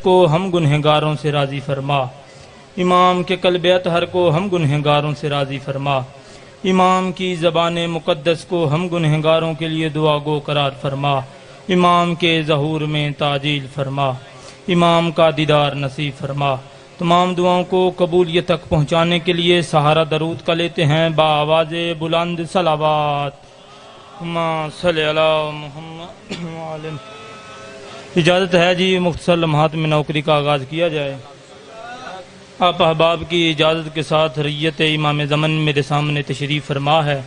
کو ہم گنہگاروں سے راضی فرما، امام کے قلب اطہر کو ہم گنہگاروں سے راضی فرما، امام کی زبان مقدس کو ہم گنہگاروں کے لیے دعا گو قرار فرما، امام کے ظہور میں تعجیل فرما، امام کا دیدار نصیب فرما۔ تمام دعاؤں کو قبولیت تک پہنچانے کے لیے سہارا درود کا لیتے ہیں بآواز بلند صلوات۔ اللہم صلی علی محمد وعلی۔ اجازت ہے جی مختصر لمحات میں نوکری کا آغاز کیا جائے۔ آپ احباب کی اجازت کے ساتھ ریت امام زمن میرے سامنے تشریف فرما ہے۔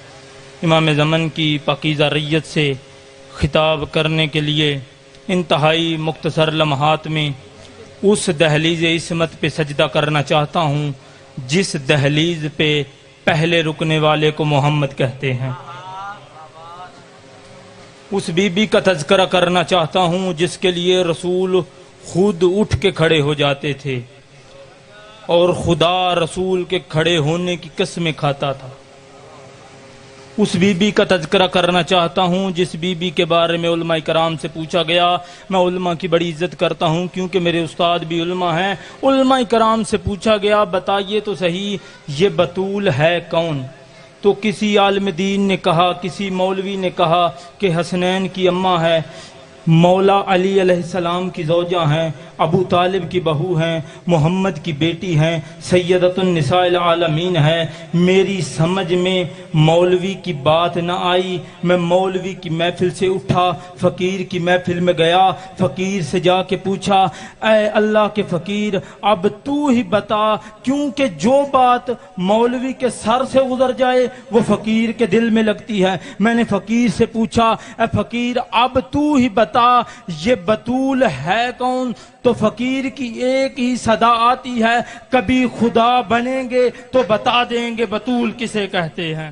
امام زمن کی پاکیزہ ریت سے خطاب کرنے کے لیے انتہائی مختصر لمحات میں اس دہلیز عصمت پہ سجدہ کرنا چاہتا ہوں جس دہلیز پہ پہلے رکنے والے کو محمد کہتے ہیں۔ اس بی بی کا تذکرہ کرنا چاہتا ہوں جس کے لیے رسول خود اٹھ کے کھڑے ہو جاتے تھے اور خدا رسول کے کھڑے ہونے کی قسمیں کھاتا تھا۔ اس بی بی کا تذکرہ کرنا چاہتا ہوں جس بی بی کے بارے میں علماء کرام سے پوچھا گیا۔ میں علماء کی بڑی عزت کرتا ہوں کیونکہ میرے استاد بھی علماء ہیں۔ علماء کرام سے پوچھا گیا بتائیے تو صحیح یہ بطول ہے کون؟ تو کسی عالم دین نے کہا، کسی مولوی نے کہا کہ حسنین کی اماں ہے، مولا علی علیہ السلام کی زوجہ ہیں، ابو طالب کی بہو ہیں، محمد کی بیٹی ہیں، سیدۃ النساء العالمین ہے۔ میری سمجھ میں مولوی کی بات نہ آئی، میں مولوی کی محفل سے اٹھا، فقیر کی محفل میں گیا، فقیر سے جا کے پوچھا اے اللہ کے فقیر اب تو ہی بتا، کیونکہ جو بات مولوی کے سر سے گزر جائے وہ فقیر کے دل میں لگتی ہے۔ میں نے فقیر سے پوچھا اے فقیر اب تو ہی بتا یہ بطول ہے کون؟ تو فقیر کی ایک ہی صدا آتی ہے کبھی خدا بنیں گے تو بتا دیں گے بطول کسے کہتے ہیں۔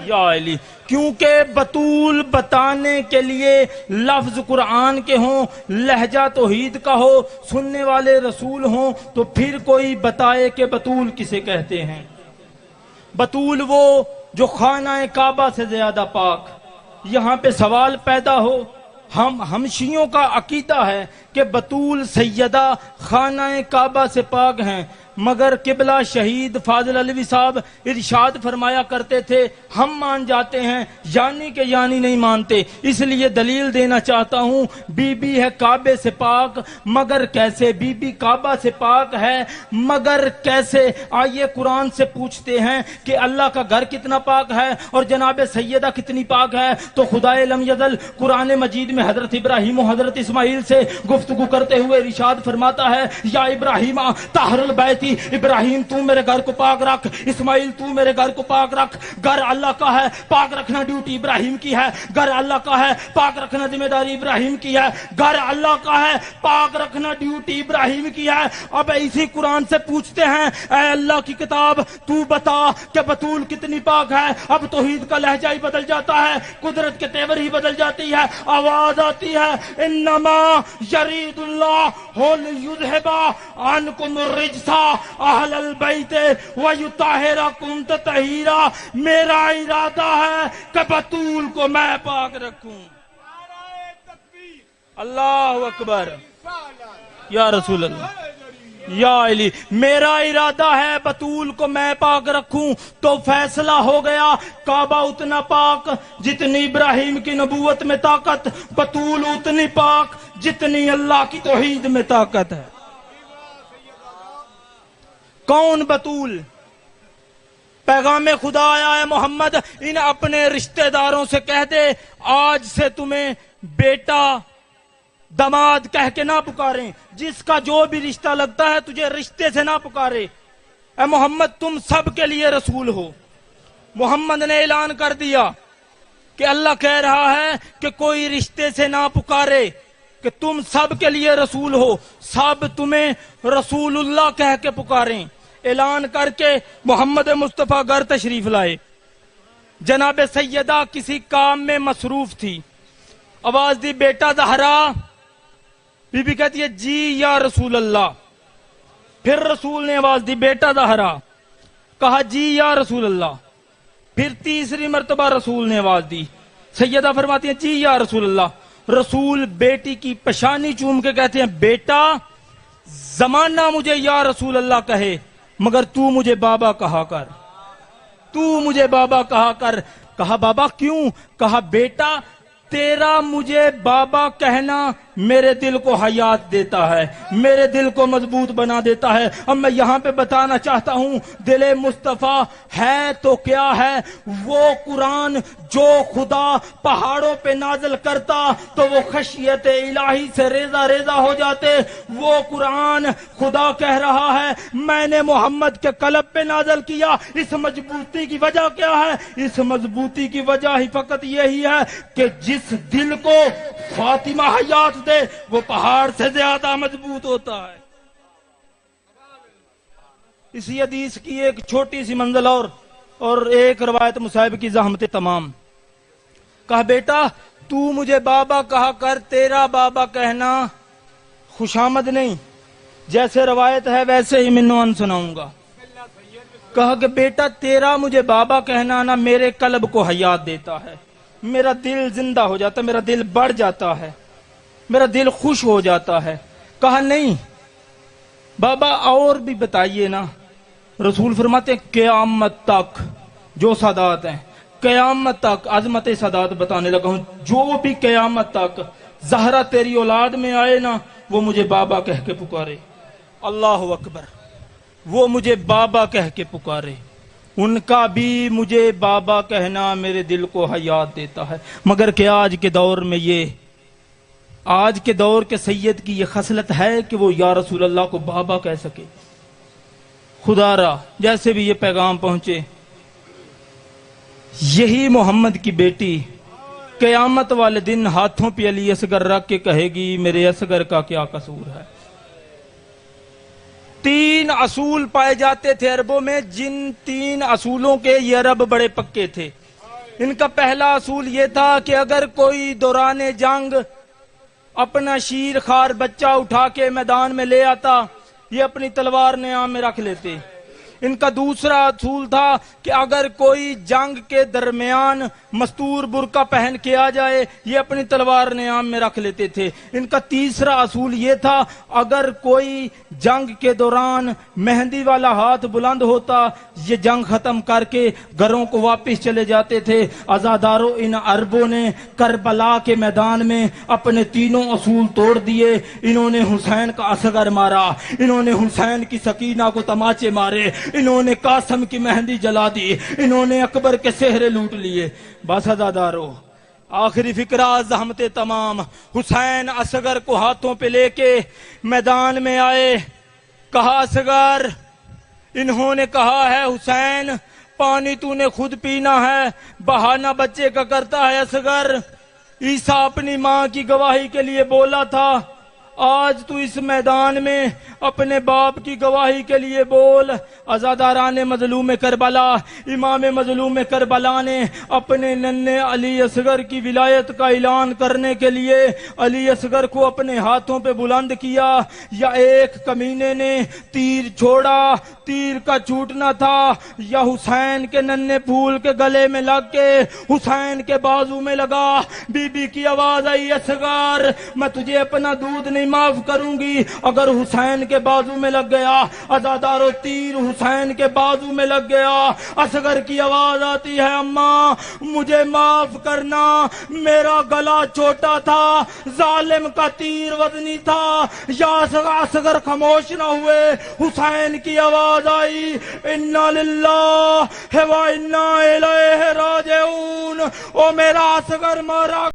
یا علی، کیونکہ بطول بتانے کے لیے لفظ قرآن کے ہوں، لہجہ توحید کا ہو، سننے والے رسول ہوں تو پھر کوئی بتائے کہ بطول کسے کہتے ہیں۔ بطول وہ جو خانہ کعبہ سے زیادہ پاک۔ یہاں پہ سوال پیدا ہو، ہم شیعوں کا عقیدہ ہے کہ بطول سیدہ خانہ کعبہ سے پاک ہیں، مگر قبلہ شہید فاضل علوی صاحب ارشاد فرمایا کرتے تھے ہم مان جاتے ہیں یعنی کہ یعنی نہیں مانتے، اس لیے دلیل دینا چاہتا ہوں۔ بی بی ہے کعبے سے پاک مگر کیسے؟ بی بی کعبہ سے پاک ہے مگر کیسے؟ آئیے قرآن سے پوچھتے ہیں کہ اللہ کا گھر کتنا پاک ہے اور جناب سیدہ کتنی پاک ہے؟ تو خدائے لم یزل قرآن مجید میں حضرت ابراہیم و حضرت اسماعیل سے گفتگو کرتے ہوئے ارشاد فرماتا ہے یا ابراہیم طاہر البیت، ابراہیم تو میرے گھر کو پاک رکھ، اسماعیل تو میرے گھر کو پاک رکھ۔ گھر اللہ کا ہے، پاک رکھنا ڈیوٹی ابراہیم کی ہے۔ گھر اللہ کا ہے، پاک رکھنا ذمہ داری ابراہیم کی ہے۔ گھر اللہ کا ہے، پاک رکھنا ڈیوٹی ابراہیم کی ہے۔ اب اسی قرآن سے پوچھتے ہیں اے اللہ کی کتاب تو بتا کہ بطول کتنی پاک ہے۔ اب توحید کا لہجہ ہی بدل جاتا ہے، قدرت کے تیور ہی بدل جاتی ہے، آواز آتی ہے انما یرید اللہ لیذھب عنکم الرجس اہل البیت ویطہرکم تطہیرا۔ میرا ارادہ ہے کہ بطول کو میں پاک رکھوں۔ اللہ اکبر یا رسول اللہ یا علی، میرا ارادہ ہے بطول کو میں پاک رکھوں۔ تو فیصلہ ہو گیا، کعبہ اتنا پاک جتنی ابراہیم کی نبوت میں طاقت، بطول اتنی پاک جتنی اللہ کی توحید میں طاقت ہے۔ کون بطول؟ پیغام خدا آیا ہے محمد ان اپنے رشتہ داروں سے کہہ دے آج سے تمہیں بیٹا داماد کہہ کے نہ پکاریں، جس کا جو بھی رشتہ لگتا ہے تجھے رشتے سے نہ پکارے۔ اے محمد تم سب کے لیے رسول ہو۔ محمد نے اعلان کر دیا کہ اللہ کہہ رہا ہے کہ کوئی رشتے سے نہ پکارے، کہ تم سب کے لیے رسول ہو، سب تمہیں رسول اللہ کہہ کے پکاریں۔ اعلان کر کے محمد مصطفیٰ گھر تشریف لائے۔ جناب سیدہ کسی کام میں مصروف تھی، آواز دی بیٹا زہرا۔ بی بی کہتی ہے جی یا رسول اللہ۔ پھر رسول نے آواز دی بیٹا زہرا، کہا جی یا رسول اللہ۔ پھر تیسری مرتبہ رسول نے آواز دی، سیدہ فرماتی ہیں جی یا رسول اللہ۔ رسول بیٹی کی پیشانی چوم کے کہتے ہیں بیٹا زمانہ مجھے یا رسول اللہ کہے مگر تو مجھے بابا کہا کر، تو مجھے بابا کہا کر۔ کہا بابا کیوں؟ کہا بیٹا تیرا مجھے بابا کہنا میرے دل کو حیات دیتا ہے، میرے دل کو مضبوط بنا دیتا ہے۔ اب میں یہاں پہ بتانا چاہتا ہوں دل مصطفیٰ ہے تو کیا ہے؟ وہ قرآن جو خدا پہاڑوں پہ نازل کرتا تو وہ خشیت الہی سے ریزہ ریزہ ہو جاتے۔ وہ قرآن خدا کہہ رہا ہے میں نے محمد کے قلب پہ نازل کیا۔ اس مضبوطی کی وجہ کیا ہے؟ اس مضبوطی کی وجہ ہی فقط یہی ہے کہ جس دل کو فاطمہ حیات دے وہ پہاڑ سے زیادہ مضبوط ہوتا ہے۔ اسی حدیث کی ایک چھوٹی سی منزل اور ایک روایت مصائب کی زحمت تمام۔ کہا بیٹا تو مجھے بابا کہا کر، تیرا بابا کہنا خوشامد نہیں، جیسے روایت ہے ویسے ہی منوان سناؤں گا۔ کہا کہ بیٹا تیرا مجھے بابا کہنا نا میرے قلب کو حیات دیتا ہے، میرا دل زندہ ہو جاتا ہے، میرا دل بڑھ جاتا ہے، میرا دل خوش ہو جاتا ہے۔ کہا نہیں بابا اور بھی بتائیے نا۔ رسول فرماتے ہیں قیامت تک جو سادات ہیں، قیامت تک عظمت سادات بتانے لگا ہوں، جو بھی قیامت تک زہرا تیری اولاد میں آئے نا وہ مجھے بابا کہہ کے پکارے۔ اللہ اکبر، وہ مجھے بابا کہہ کے پکارے، ان کا بھی مجھے بابا کہنا میرے دل کو حیات دیتا ہے۔ مگر کیا آج کے دور میں آج کے دور کے سید کی یہ خصلت ہے کہ وہ یا رسول اللہ کو بابا کہہ سکے؟ خدا را جیسے بھی یہ پیغام پہنچے، یہی محمد کی بیٹی قیامت والے دن ہاتھوں پہ علی اصغر رکھ کے کہے گی میرے اصغر کا کیا قصور ہے۔ 3 اصول پائے جاتے تھے عربوں میں، جن 3 اصولوں کے یہ عرب بڑے پکے تھے۔ ان کا پہلا اصول یہ تھا کہ اگر کوئی دوران جنگ اپنا شیر خار بچہ اٹھا کے میدان میں لے آتا، یہ اپنی تلوار نیام میں رکھ لیتے۔ ان کا دوسرا اصول تھا کہ اگر کوئی جنگ کے درمیان مستور برقع پہن کے آ جائے، یہ اپنی تلوار نیام میں رکھ لیتے تھے۔ ان کا تیسرا اصول یہ تھا اگر کوئی جنگ کے دوران مہندی والا ہاتھ بلند ہوتا، یہ جنگ ختم کر کے گھروں کو واپس چلے جاتے تھے۔ عزاداروں ان عربوں نے کربلا کے میدان میں اپنے تینوں اصول توڑ دیے۔ انہوں نے حسین کا اصغر مارا، انہوں نے حسین کی سکینہ کو تماچے مارے، انہوں نے قاسم کی مہندی جلا دی، انہوں نے اکبر کے سہرے لوٹ لیے۔ بس عزاداروں آخری فکرہ زحمت تمام، حسین اصغر کو ہاتھوں پہ لے کے میدان میں آئے۔ کہا اصغر، انہوں نے کہا ہے حسین پانی تو نے خود پینا ہے، بہانہ بچے کا کرتا ہے اصغر۔ عیسیٰ اپنی ماں کی گواہی کے لیے بولا تھا، آج تو اس میدان میں اپنے باپ کی گواہی کے لیے بول۔ عزاداران مظلوم کربلا، امام مظلوم کربلا نے اپنے ننھے علی اصغر کی ولایت کا اعلان کرنے کے لیے علی اصغر کو اپنے ہاتھوں پہ بلند کیا۔ یا ایک کمینے نے تیر چھوڑا، تیر کا چھوٹنا تھا، یا حسین کے ننھے پھول کے گلے میں لگ کے حسین کے بازو میں لگا۔ بی بی کی آواز آئی، اصغر میں تجھے اپنا دودھ نہیں معاف کروں گی اگر حسین کے بازو میں لگ گیا۔ عزادارو تیر حسین کے بازو میں لگ گیا۔ اصغر کی آواز آتی ہے، اماں مجھے معاف کرنا، میرا گلا چھوٹا تھا، ظالم کا تیر وزنی تھا۔ یا اصغر خاموش نہ ہوئے، حسین کی آواز آئی، انا للہ و انا الیہ راجعون۔ او میرا اصغر مارا